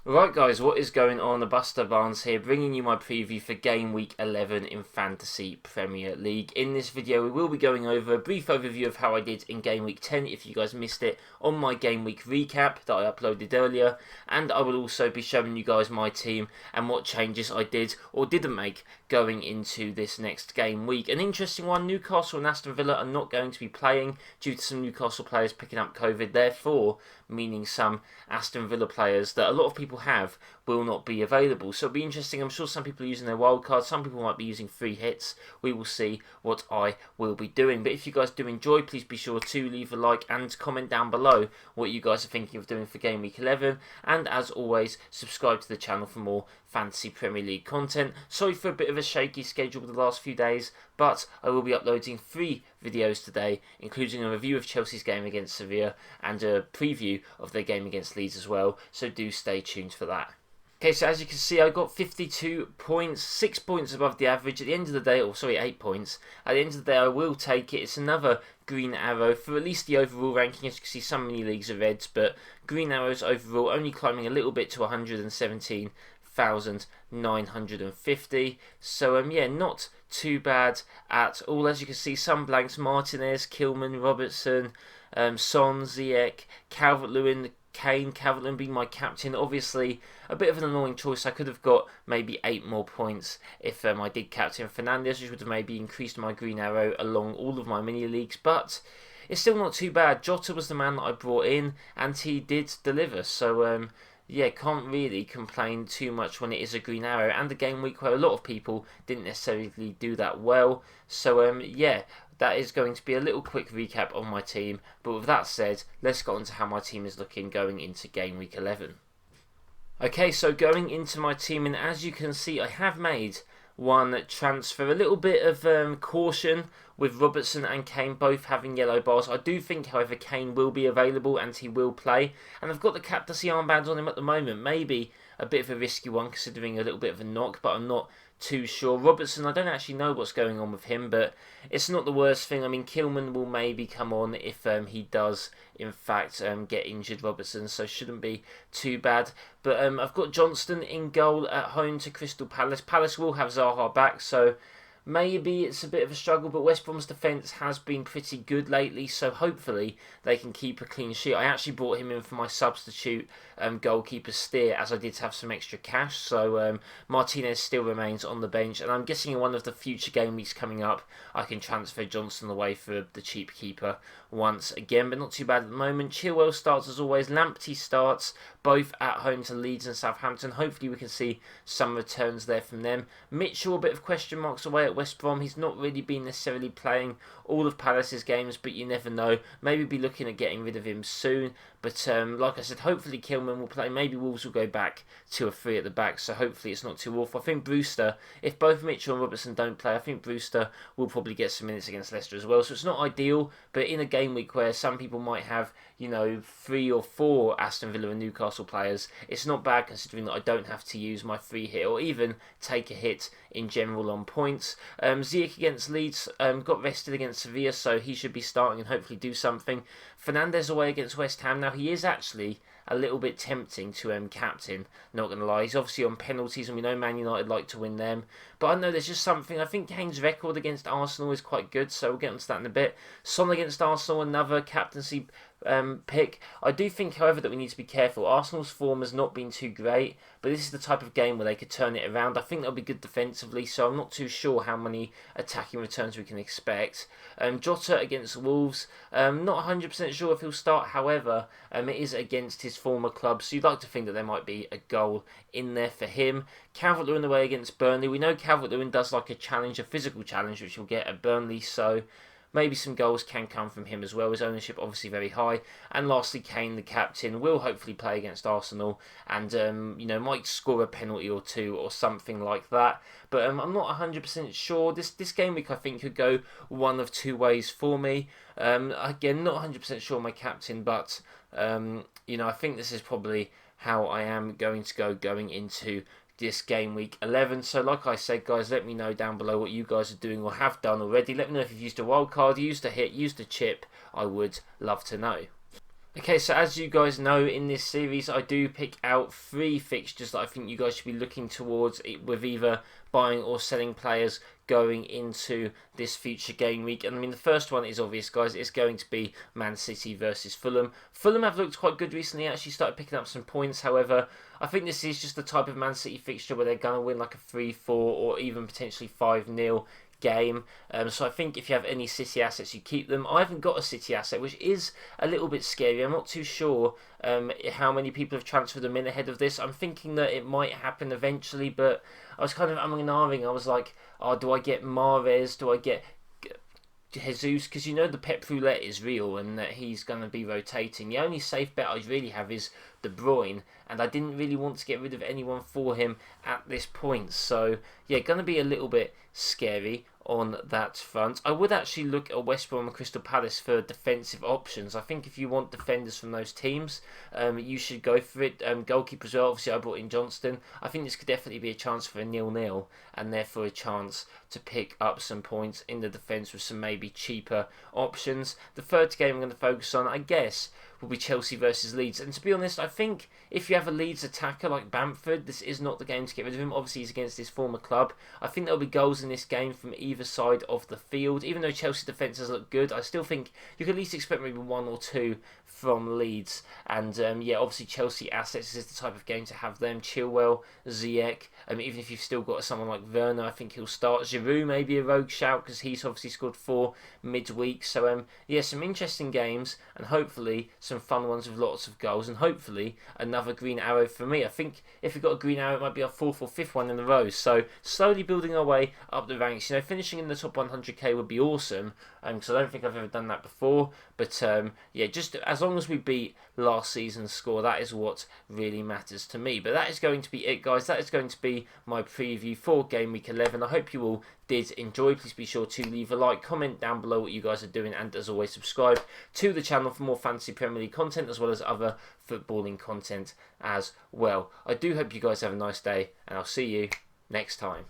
Right guys, what is going on? The BusterBarnes here, bringing you my preview for Game Week 11 in Fantasy Premier League. In this video we will be going over a brief overview of how I did in Game Week 10 if you guys missed it on my Game Week recap that I uploaded earlier, and I will also be showing you guys my team and what changes I did or didn't make going into this next game week. An interesting one, Newcastle and Aston Villa are not going to be playing due to some Newcastle players picking up COVID, therefore meaning some Aston Villa players that a lot of people have will not be available. So it'll be interesting. I'm sure some people are using their wild cards, some people might be using free hits. We will see what I will be doing. But if you guys do enjoy, please be sure to leave a like and comment down below what you guys are thinking of doing for Game Week 11. And as always, subscribe to the channel for more Fantasy Premier League content. Sorry for a bit of a shaky schedule the last few days, but I will be uploading 3 videos today, including a review of Chelsea's game against Sevilla and a preview of their game against Leeds as well, so do stay tuned for that. Okay, so as you can see, I got 52 points, 6 points above the average. At the end of the day, 8 points. At the end of the day, I will take it. It's another green arrow for at least the overall ranking. As you can see, some mini leagues are reds, but green arrows overall only climbing a little bit to 117,950. So yeah, not too bad at all. As you can see, some blanks: Martinez, Kilman, Robertson, Son, Ziyech, Calvert-Lewin, Kane. Calvert-Lewin being my captain. Obviously a bit of an annoying choice. I could have got maybe 8 more points if I did captain Fernandes, which would have maybe increased my green arrow along all of my mini leagues, but it's still not too bad. Jota was the man that I brought in and he did deliver, so yeah, can't really complain too much when it is a green arrow and a game week where a lot of people didn't necessarily do that well. So yeah, that is going to be a little quick recap of my team. But with that said, let's get on to how my team is looking going into game week 11. Okay, so going into my team, and as you can see, I have made one transfer. A little bit of caution with Robertson and Kane both having yellow bars. I do think, however, Kane will be available and he will play. And I've got the captaincy armband on him at the moment. Maybe a bit of a risky one considering a little bit of a knock, but I'm not too sure. Robertson, I don't actually know what's going on with him, but it's not the worst thing. I mean, Kilman will maybe come on if he does, in fact, get injured, Robertson, so shouldn't be too bad. But I've got Johnston in goal at home to Crystal Palace. Palace will have Zaha back, so maybe it's a bit of a struggle, but West Brom's defence has been pretty good lately, so hopefully they can keep a clean sheet. I actually brought him in for my substitute goalkeeper steer, as I did have some extra cash, so Martinez still remains on the bench, and I'm guessing in one of the future game weeks coming up, I can transfer Johnson away for the cheap keeper once again, but not too bad at the moment. Chilwell starts as always, Lamptey starts, both at home to Leeds and Southampton. Hopefully we can see some returns there from them. Mitchell, a bit of question marks away at West Brom. He's not really been necessarily playing all of Palace's games, but you never know. Maybe be looking at getting rid of him soon. But like I said, hopefully Kilman will play. Maybe Wolves will go back to a 3 at the back, so hopefully it's not too awful. I think Brewster, if both Mitchell and Robertson don't play, I think Brewster will probably get some minutes against Leicester as well. So it's not ideal, but in a game week where some people might have, 3 or 4 Aston Villa and Newcastle players, it's not bad considering that I don't have to use my free hit or even take a hit in general on points. Ziyech against Leeds got rested against Sevilla, so he should be starting and hopefully do something. Fernandes away against West Ham. Now he is actually a little bit tempting to captain, not going to lie. He's obviously on penalties and we know Man United like to win them. But I know there's just something. I think Kane's record against Arsenal is quite good, so we'll get onto that in a bit. Son against Arsenal, another captaincy pick. I do think, however, that we need to be careful. Arsenal's form has not been too great, but this is the type of game where they could turn it around. I think they'll be good defensively, so I'm not too sure how many attacking returns we can expect. Jota against Wolves, not 100% sure if he'll start, however, it is against his former club, so you'd like to think that there might be a goal in there for him. Calvert-Lewin away against Burnley. We know Calvert-Lewin does like a challenge, a physical challenge, which he'll get at Burnley, so maybe some goals can come from him as well. His ownership obviously very high. And lastly, Kane, the captain, will hopefully play against Arsenal and, might score a penalty or 2 or something like that. But I'm not 100% sure. This game week, I think, could go one of 2 ways for me. Again, not 100% sure my captain, but, I think this is probably how I am going to go going into this game week 11. So like I said, guys, let me know down below what you guys are doing or have done already. Let me know if you've used a wild card, used a hit, used a chip. I would love to know. Okay, so as you guys know, in this series I do pick out 3 fixtures that I think you guys should be looking towards with either buying or selling players going into this future game week. And I mean, the first one is obvious, guys. It's going to be Man City versus Fulham. Fulham have looked quite good recently, actually started picking up some points. However, I think this is just the type of Man City fixture where they're going to win like a 3-4 or even potentially 5-0 game. So I think if you have any City assets, you keep them. I haven't got a City asset, which is a little bit scary. I'm not too sure how many people have transferred them in ahead of this. I'm thinking that it might happen eventually, but I was kind of umming and ahhing. I was like, oh, do I get Mahrez? Do I get Jesus? Because you know the Pep Roulette is real and that he's going to be rotating. The only safe bet I really have is De Bruyne, and I didn't really want to get rid of anyone for him at this point. So yeah, going to be a little bit scary on that front. I would actually look at West Brom and Crystal Palace for defensive options. I think if you want defenders from those teams, you should go for it. Goalkeepers as well. Obviously, I brought in Johnston. I think this could definitely be a chance for a 0-0 and therefore a chance to pick up some points in the defence with some maybe cheaper options. The third game I'm going to focus on, I guess, will be Chelsea versus Leeds. And to be honest, I think if you have a Leeds attacker like Bamford, this is not the game to get rid of him. Obviously, he's against his former club. I think there'll be goals in this game from either side of the field. Even though Chelsea defence has looked good, I still think you can at least expect maybe 1 or 2 from Leeds. And yeah, obviously Chelsea assets is the type of game to have them. Chilwell, Ziyech, even if you've still got someone like Werner, I think he'll start. Giroud may be a rogue shout because he's obviously scored 4 midweek. So yeah, some interesting games and hopefully some fun ones with lots of goals and hopefully another green arrow for me. I think if we got a green arrow, it might be our 4th or 5th one in a row. So slowly building our way up the ranks. You know, finishing in the top 100k would be awesome because I don't think I've ever done that before. But yeah, just as long as we beat last season's score, that is what really matters to me. But that is going to be it, guys. That is going to be my preview for Game Week 11. I hope you all did enjoy. Please be sure to leave a like, comment down below what you guys are doing, and as always, subscribe to the channel for more Fantasy Premier League content as well as other footballing content as well. I do hope you guys have a nice day, and I'll see you next time.